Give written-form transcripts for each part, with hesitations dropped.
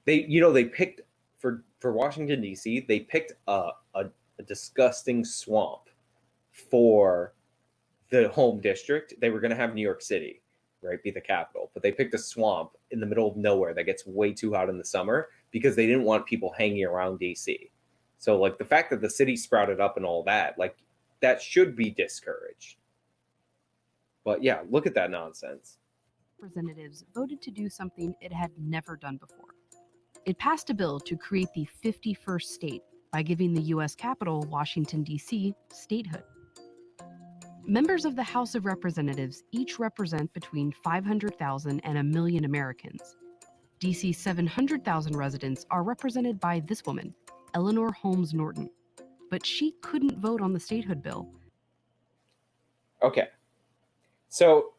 they picked for Washington D.C. They picked a disgusting swamp for the home district. They were going to have New York City, right, be the capital, but they picked a swamp in the middle of nowhere that gets way too hot in the summer because they didn't want people hanging around DC. So like the fact that the city sprouted up and all that, like that should be discouraged. But yeah, look at that nonsense. Representatives voted to do something it had never done before. It passed a bill to create the 51st state by giving the U.S. capital, Washington, D.C., statehood. Members of the House of Representatives each represent between 500,000 and a million Americans. D.C.'s 700,000 residents are represented by this woman, Eleanor Holmes Norton. But she couldn't vote on the statehood bill. Okay. So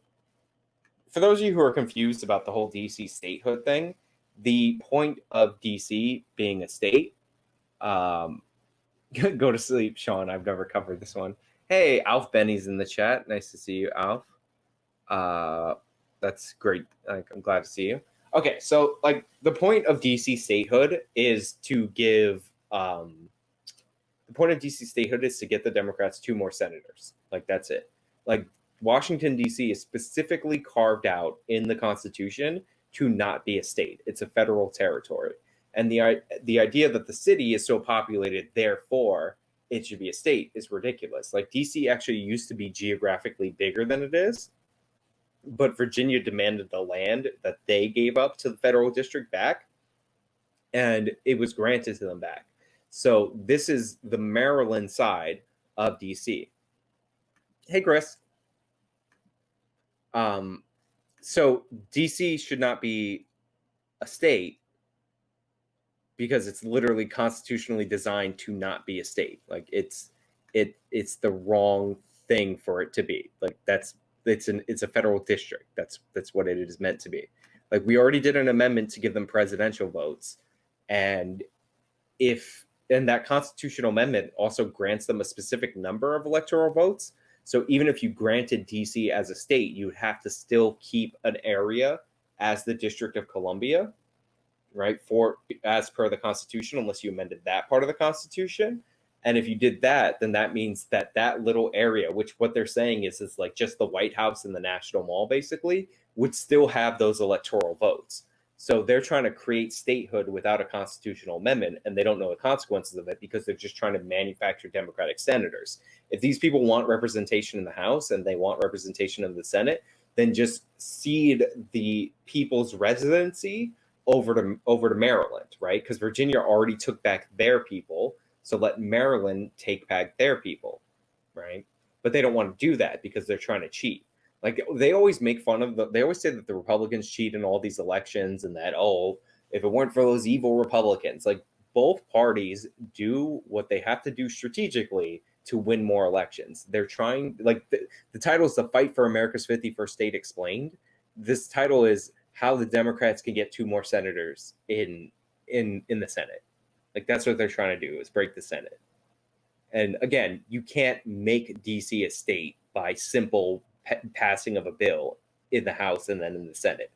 for those of you who are confused about the whole DC statehood thing, the point of DC being a state, go to sleep, Sean. I've never covered this one. Hey, Alf Benny's in the chat. Nice to see you, Alf. That's great. Like, I'm glad to see you. Okay, so like the point of DC statehood is to give the point of DC statehood is to get the Democrats 2 more senators. Like that's it. Like Washington DC is specifically carved out in the Constitution to not be a state. It's a federal territory. And the idea that the city is so populated, therefore it should be a state, is ridiculous. Like DC actually used to be geographically bigger than it is, but Virginia demanded the land that they gave up to the federal district back, and it was granted to them back. So this is the Maryland side of DC. Hey, Chris. So DC should not be a state because it's literally constitutionally designed to not be a state. Like it's the wrong thing for it to be. Like it's a federal district. That's what it is meant to be. Like we already did an amendment to give them presidential votes, and that constitutional amendment also grants them a specific number of electoral votes. So even if you granted DC as a state, you would have to still keep an area as the District of Columbia, right? As per the Constitution, unless you amended that part of the Constitution. And if you did that, then that means that little area, which what they're saying is like just the White House and the National Mall, basically, would still have those electoral votes. So they're trying to create statehood without a constitutional amendment, and they don't know the consequences of it because they're just trying to manufacture Democratic senators. If these people want representation in the House and they want representation in the Senate, then just cede the people's residency over to Maryland, right? Because Virginia already took back their people, so let Maryland take back their people, right? But they don't want to do that because they're trying to cheat. Like they always make fun of they always say that the Republicans cheat in all these elections and that, oh, if it weren't for those evil Republicans, like both parties do what they have to do strategically to win more elections. They're trying, like the title is The Fight for America's 51st State Explained. This title is how the Democrats can get 2 more senators in the Senate. Like that's what they're trying to do, is break the Senate. And again, you can't make DC a state by simple passing of a bill in the House and then in the Senate.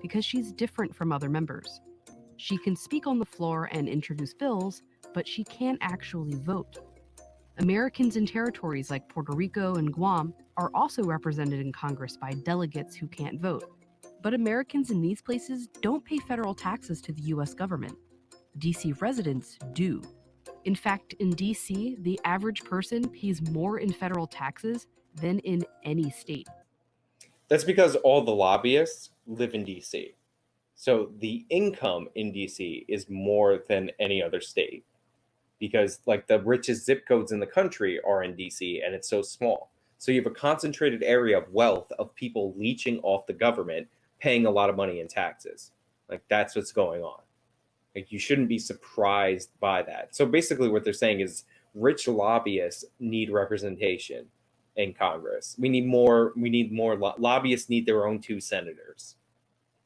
Because she's different from other members. She can speak on the floor and introduce bills, but she can't actually vote. Americans in territories like Puerto Rico and Guam are also represented in Congress by delegates who can't vote. But Americans in these places don't pay federal taxes to the U.S. government. DC residents do. In fact, in DC, the average person pays more in federal taxes than in any state. That's because all the lobbyists live in DC. So the income in DC is more than any other state, because like the richest zip codes in the country are in DC, and it's so small. So you have a concentrated area of wealth of people leeching off the government, paying a lot of money in taxes. Like that's what's going on. Like you shouldn't be surprised by that. So basically what they're saying is rich lobbyists need representation in Congress. We need more lobbyists need their own 2 senators.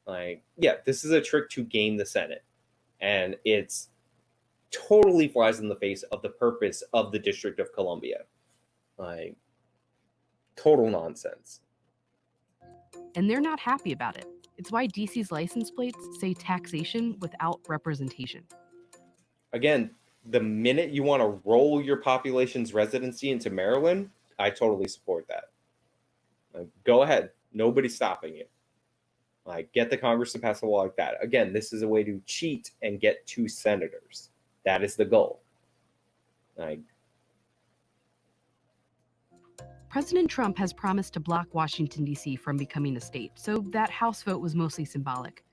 Like, yeah, this is a trick to game the Senate. And it's totally flies in the face of the purpose of the District of Columbia. Like, total nonsense. And they're not happy about it. It's why DC's license plates say taxation without representation. Again, the minute you want to roll your population's residency into Maryland, I totally support that. Like, go ahead. Nobody's stopping you. Like, get the Congress to pass a law like that. Again, this is a way to cheat and get 2 senators. That is the goal. Like, President Trump has promised to block Washington, D.C. from becoming a state, so that House vote was mostly symbolic.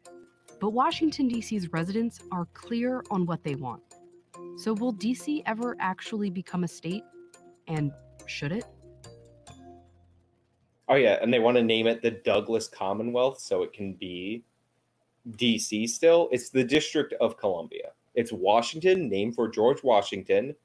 But Washington, D.C.'s residents are clear on what they want. So will D.C. ever actually become a state? And should it? oh yeah, and they want to name it the Douglas Commonwealth so it can be DC still. It's the District of Columbia. It's Washington, named for George Washington.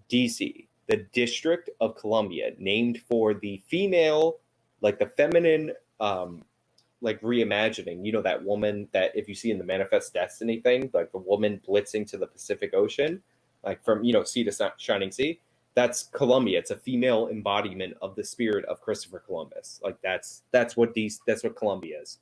DC, the District of Columbia, named for the female, like the feminine, like reimagining. You know, that woman that if you see in the Manifest Destiny thing, like the woman blitzing to the Pacific Ocean, like from, you know, sea to shining sea. That's Columbia. It's a female embodiment of the spirit of Christopher Columbus. Like that's what Columbia is.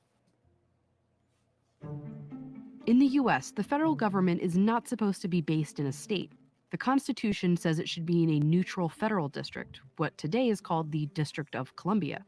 In the US, the federal government is not supposed to be based in a state. The Constitution says it should be in a neutral federal district, what today is called the District of Columbia.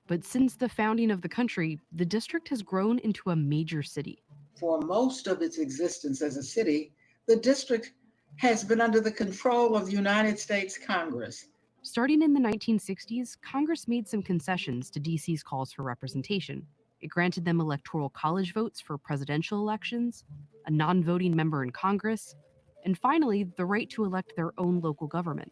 But since the founding of the country, the district has grown into a major city. For most of its existence as a city, the district has been under the control of the United States Congress. Starting in the 1960s, Congress made some concessions to DC's calls for representation. It granted them electoral college votes for presidential elections, a non-voting member in Congress, and finally, the right to elect their own local government.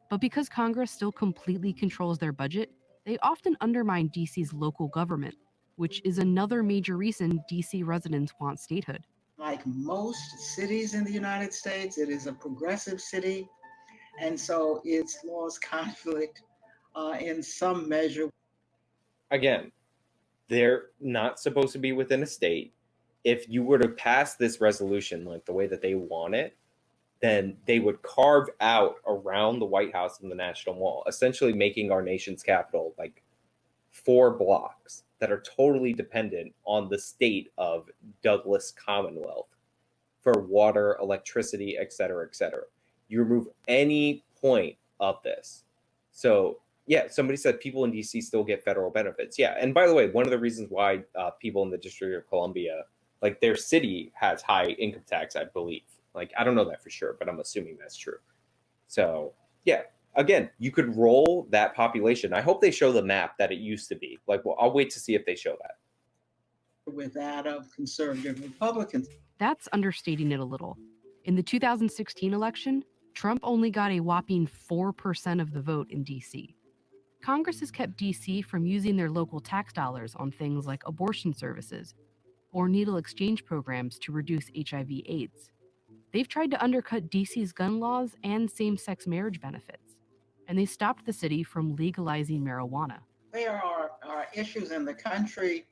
But because Congress still completely controls their budget, they often undermine DC's local government, which is another major reason DC residents want statehood. Like most cities in the United States, it is a progressive city, and so its laws conflict in some measure. Again, they're not supposed to be within a state. If you were to pass this resolution like the way that they want it, then they would carve out around the White House and the National Mall, essentially making our nation's capital like 4 blocks that are totally dependent on the state of Douglas Commonwealth for water, electricity, et cetera, et cetera. You remove any point of this. So yeah, somebody said people in DC still get federal benefits. Yeah, and by the way, one of the reasons why people in the District of Columbia, like their city has high income tax, I believe. Like, I don't know that for sure, but I'm assuming that's true. So yeah, again, you could roll that population. I hope they show the map that it used to be. Like, well, I'll wait to see if they show that. With that of conservative Republicans. That's understating it a little. In the 2016 election, Trump only got a whopping 4% of the vote in DC. Congress has kept DC from using their local tax dollars on things like abortion services or needle exchange programs to reduce HIV/AIDS. They've tried to undercut DC's gun laws and same-sex marriage benefits, and they stopped the city from legalizing marijuana. There are issues in the country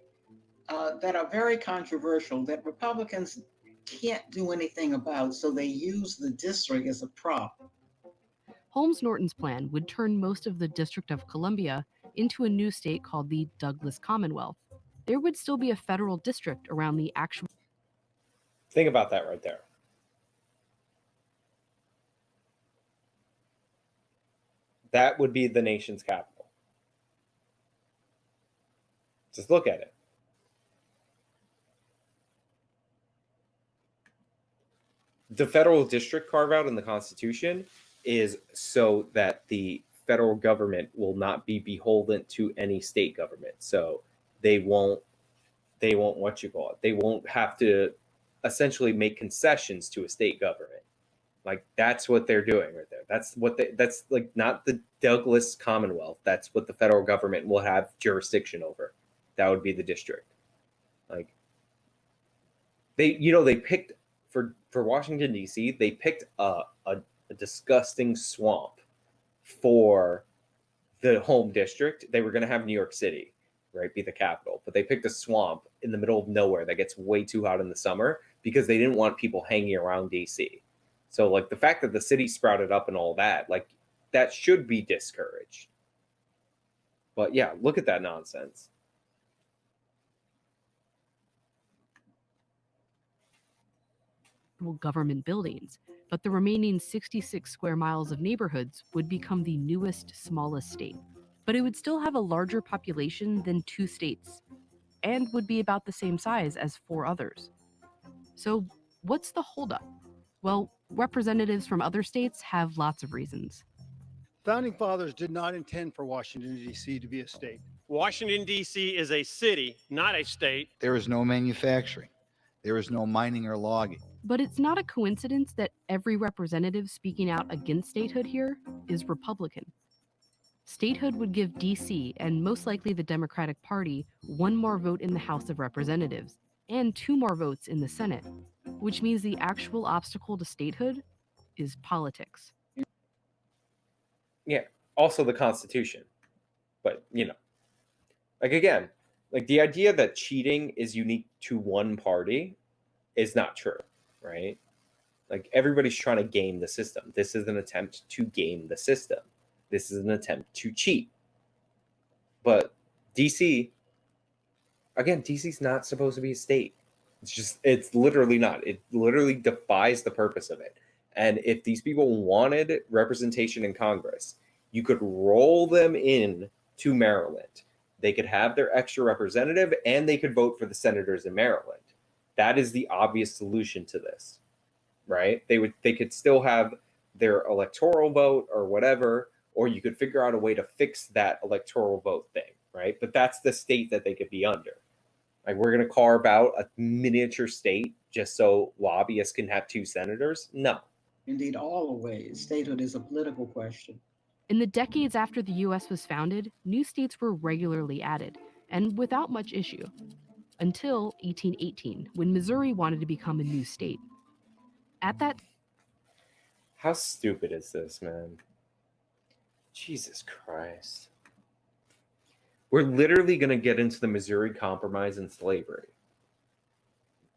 that are very controversial that Republicans can't do anything about, so they use the district as a prop. Holmes Norton's plan would turn most of the District of Columbia into a new state called the Douglas Commonwealth. There would still be a federal district around the actual. Think about that right there. That would be the nation's capital. Just look at it. The federal district carve out in the Constitution is so that the federal government will not be beholden to any state government. So they won't what you call it. They won't have to essentially make concessions to a state government. Like that's what they're doing right there. That's like not the Douglas Commonwealth. That's what the federal government will have jurisdiction over. That would be the district. Like they picked for Washington D.C. They picked a disgusting swamp for the home district. They were going to have New York City, right, be the capital, but they picked a swamp in the middle of nowhere that gets way too hot in the summer because they didn't want people hanging around DC. So like the fact that the city sprouted up and all that, like that should be discouraged. But yeah, look at that nonsense. actual government buildings, but the remaining 66 square miles of neighborhoods would become the newest, smallest state. But it would still have a larger population than 2 states, and would be about the same size as 4 others. So, what's the holdup? Well, representatives from other states have lots of reasons. Founding fathers did not intend for Washington, D.C. to be a state. Washington, D.C. is a city, not a state. There is no manufacturing. There is no mining or logging. But it's not a coincidence that every representative speaking out against statehood here is Republican. Statehood would give DC, and most likely the Democratic Party, 1 more vote in the House of Representatives, and 2 more votes in the Senate, which means the actual obstacle to statehood is politics. Yeah, also the Constitution. But, like again, like the idea that cheating is unique to one party is not true, right? Like everybody's trying to game the system. This is an attempt to game the system. This is an attempt to cheat. But DC, again, DC's not supposed to be a state. It's literally not. It literally defies the purpose of it. And if these people wanted representation in Congress, you could roll them in to Maryland. They could have their extra representative and they could vote for the senators in Maryland. That is the obvious solution to this, right? They could still have their electoral vote or whatever, or you could figure out a way to fix that electoral vote thing, right? But that's the state that they could be under. Like we're going to carve out a miniature state just so lobbyists can have 2 senators? No. Indeed, all the ways. Statehood is a political question. In the decades after the US was founded, new states were regularly added, and without much issue, until 1818, when Missouri wanted to become a new state. At that How stupid is this, man? Jesus Christ. We're literally going to get into the Missouri Compromise and slavery.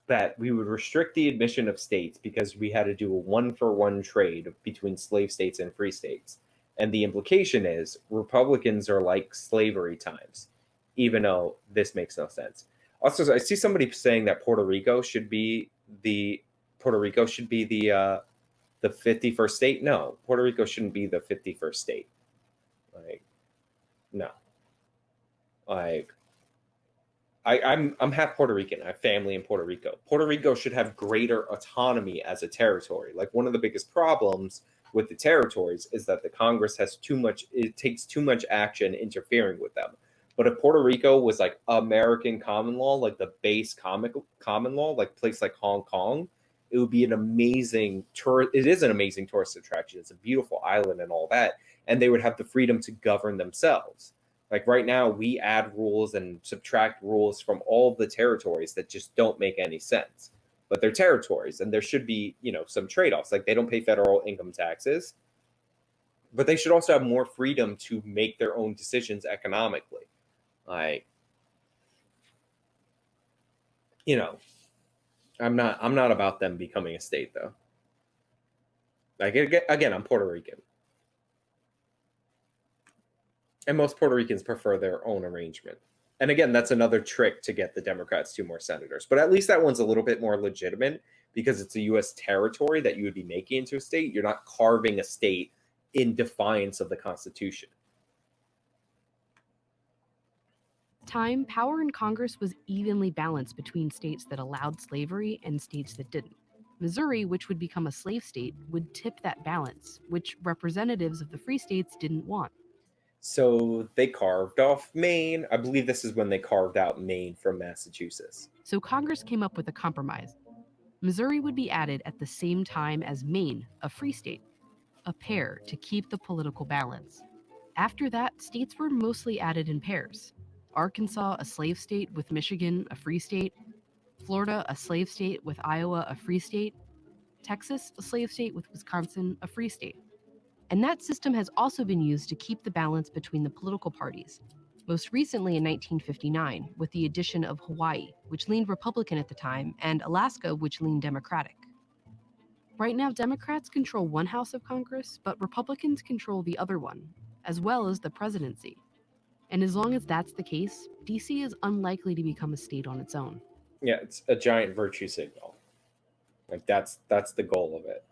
That we would restrict the admission of states because we had to do a 1-for-1 trade between slave states and free states. And the implication is Republicans are like slavery times, even though this makes no sense. Also, I see somebody saying that Puerto Rico should be the 51st state. No, Puerto Rico shouldn't be the 51st state. Like, no. Like, I'm half Puerto Rican. I have family in Puerto Rico. Puerto Rico should have greater autonomy as a territory. Like one of the biggest problems with the territories is that the Congress has it takes too much action interfering with them. But if Puerto Rico was like American common law, like the base common law, like a place like Hong Kong, it would be an amazing it is an amazing tourist attraction. It's a beautiful island and all that. And they would have the freedom to govern themselves. Like right now, we add rules and subtract rules from all of the territories that just don't make any sense. But they're territories, and there should be, some trade-offs. Like they don't pay federal income taxes, but they should also have more freedom to make their own decisions economically. Like, I'm not about them becoming a state though. Like again, I'm Puerto Rican. And most Puerto Ricans prefer their own arrangement. And again, that's another trick to get the Democrats 2 more senators. But at least that one's a little bit more legitimate because it's a U.S. territory that you would be making into a state. You're not carving a state in defiance of the Constitution. time, power in Congress was evenly balanced between states that allowed slavery and states that didn't. Missouri, which would become a slave state, would tip that balance, which representatives of the free states didn't want. So they carved off Maine. I believe this is when they carved out Maine from Massachusetts. So Congress came up with a compromise. Missouri would be added at the same time as Maine, a free state, a pair to keep the political balance. After that, states were mostly added in pairs. Arkansas, a slave state, with Michigan, a free state. Florida, a slave state, with Iowa, a free state. Texas, a slave state, with Wisconsin, a free state. And that system has also been used to keep the balance between the political parties. Most recently in 1959, with the addition of Hawaii, which leaned Republican at the time, and Alaska, which leaned Democratic. Right now, Democrats control one house of Congress, but Republicans control the other one, as well as the presidency. And as long as that's the case, DC is unlikely to become a state on its own. Yeah, it's a giant virtue signal. Like that's the goal of it.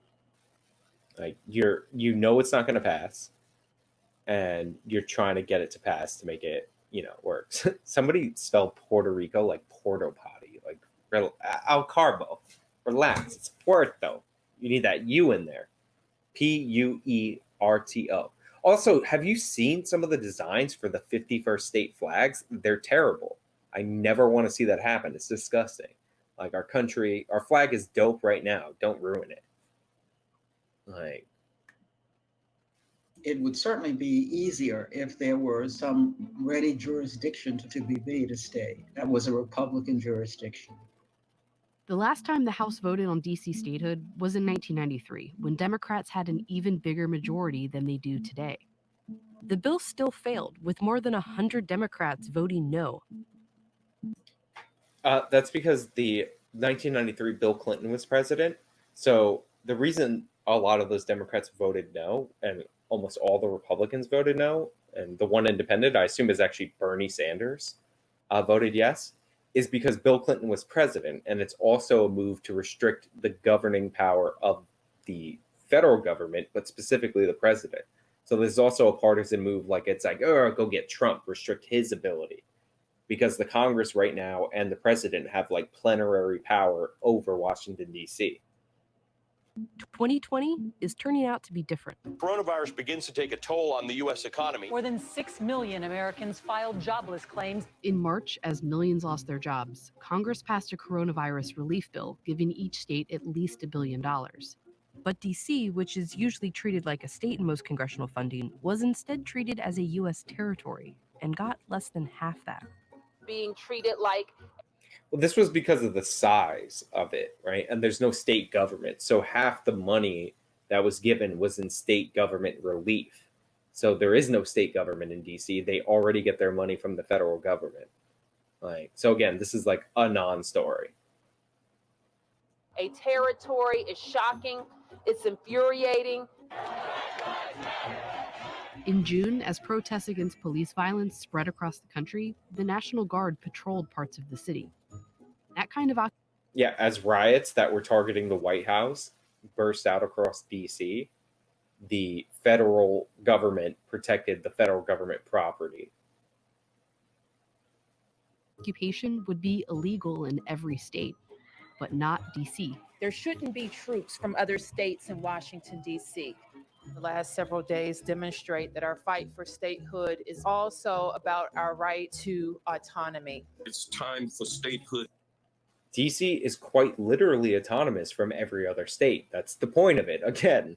Like you know it's not going to pass, and you're trying to get it to pass to make it work. Somebody spelled Puerto Rico like Porto Potty, like Al Carbo. Relax, it's Puerto. You need that U in there. Puerto. Also, have you seen some of the designs for the 51st state flags? They're terrible. I never want to see that happen. It's disgusting. Like our flag is dope right now. Don't ruin it. Like, It would certainly be easier if there were some ready jurisdiction to be made a state that was a Republican jurisdiction. The last time the House voted on DC statehood was in 1993, when Democrats had an even bigger majority than they do today. The bill still failed, with more than 100 Democrats voting no. that's because the 1993 Bill Clinton was president. So the reason a lot of those Democrats voted no, and almost all the Republicans voted no, and the one independent, I assume, is actually Bernie Sanders, voted yes, is because Bill Clinton was president, and it's also a move to restrict the governing power of the federal government, but specifically the president. So this is also a partisan move. Like it's like, oh, go get Trump, restrict his ability, because the Congress right now and the president have like plenary power over Washington, D.C. 2020 is turning out to be different. Coronavirus begins to take a toll on the U.S. economy. More than 6 million Americans filed jobless claims. In March, as millions lost their jobs, Congress passed a coronavirus relief bill, giving each state at least $1 billion. But D.C., which is usually treated like a state in most congressional funding, was instead treated as a U.S. territory and got less than half that. Being treated like... Well, this was because of the size of it, right? And there's no state government. So half the money that was given was in state government relief. So there is no state government in DC. They already get their money from the federal government. So again, this is like a non-story. A territory is shocking. It's infuriating. In June, as protests against police violence spread across the country, the National Guard patrolled parts of the city. That kind of... Yeah, as riots that were targeting the White House burst out across DC, the federal government protected the federal government property. Occupation would be illegal in every state, but not DC. There shouldn't be troops from other states in Washington, D.C. The last several days demonstrate that our fight for statehood is also about our right to autonomy. It's time for statehood. DC is quite literally autonomous from every other state. That's the point of it, again.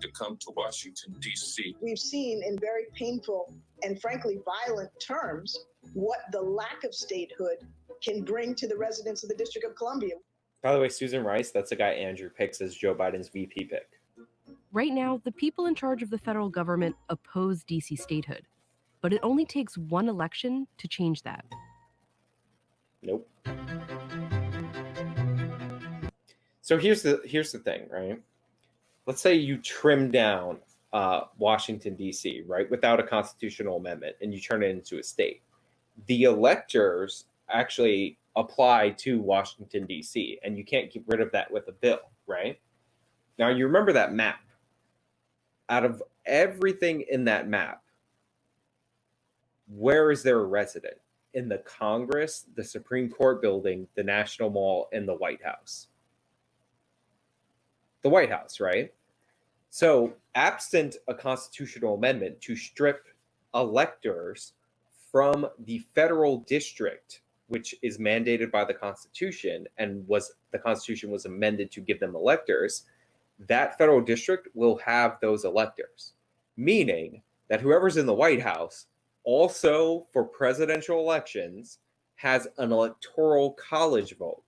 To come to Washington, D.C. We've seen in very painful and frankly violent terms what the lack of statehood can bring to the residents of the District of Columbia. By the way, Susan Rice, that's the guy Andrew picks as Joe Biden's VP pick. Right now, the people in charge of the federal government oppose DC statehood, but it only takes one election to change that. Nope. So here's the thing, right? Let's say you trim down Washington, D.C., right, without a constitutional amendment, and you turn it into a state. The electors actually apply to Washington, D.C., and you can't get rid of that with a bill, right? Now, you remember that map. Out of everything in that map, where is there a resident? In the Congress, the Supreme Court building, the National Mall, and the White House. The White House, right? So, absent a constitutional amendment to strip electors from the federal district, which is mandated by the Constitution, and the Constitution was amended to give them electors, that federal district will have those electors, meaning that whoever's in the White House also for presidential elections has an electoral college vote,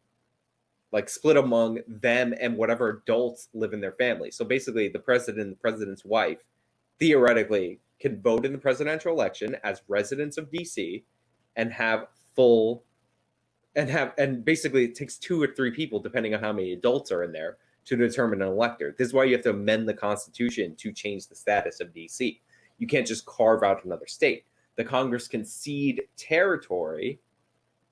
like split among them and whatever adults live in their family. So basically the president and the president's wife theoretically can vote in the presidential election as residents of DC and have and basically it takes 2 or 3 people, depending on how many adults are in there, to determine an elector. This is why you have to amend the Constitution to change the status of DC. You can't just carve out another state. The Congress can cede territory,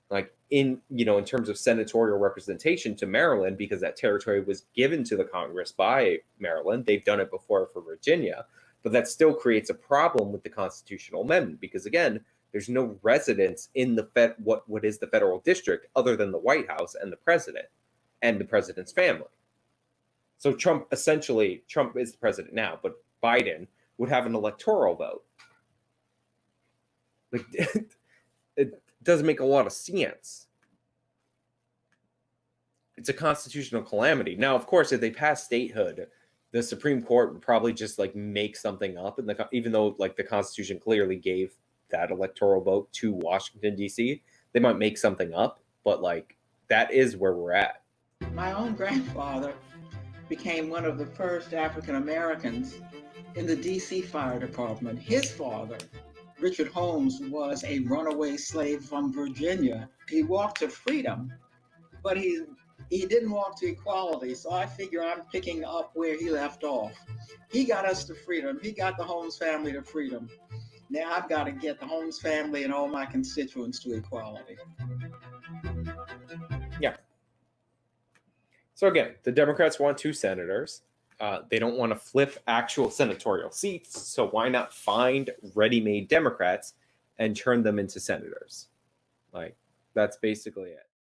like in terms of senatorial representation to Maryland, because that territory was given to the Congress by Maryland. They've done it before for Virginia, but that still creates a problem with the constitutional amendment, because again, there's no residence in the what is the federal district other than the White House and the president and the president's family. So Trump is the president now, but Biden would have an electoral vote. Like, it doesn't make a lot of sense. It's a constitutional calamity. Now, of course, if they pass statehood, the Supreme Court would probably just like make something up, and even though like the Constitution clearly gave that electoral vote to Washington, D.C., they might make something up, but like that is where we're at. My own grandfather became one of the first African Americans in the D.C. Fire Department. His father, Richard Holmes, was a runaway slave from Virginia. He walked to freedom, but he didn't walk to equality. So I figure I'm picking up where he left off. He got us to freedom. He got the Holmes family to freedom. Now I've got to get the Holmes family and all my constituents to equality. Yeah. So again, the Democrats want 2 senators. They don't want to flip actual senatorial seats. So why not find ready-made Democrats and turn them into senators? Like, that's basically it.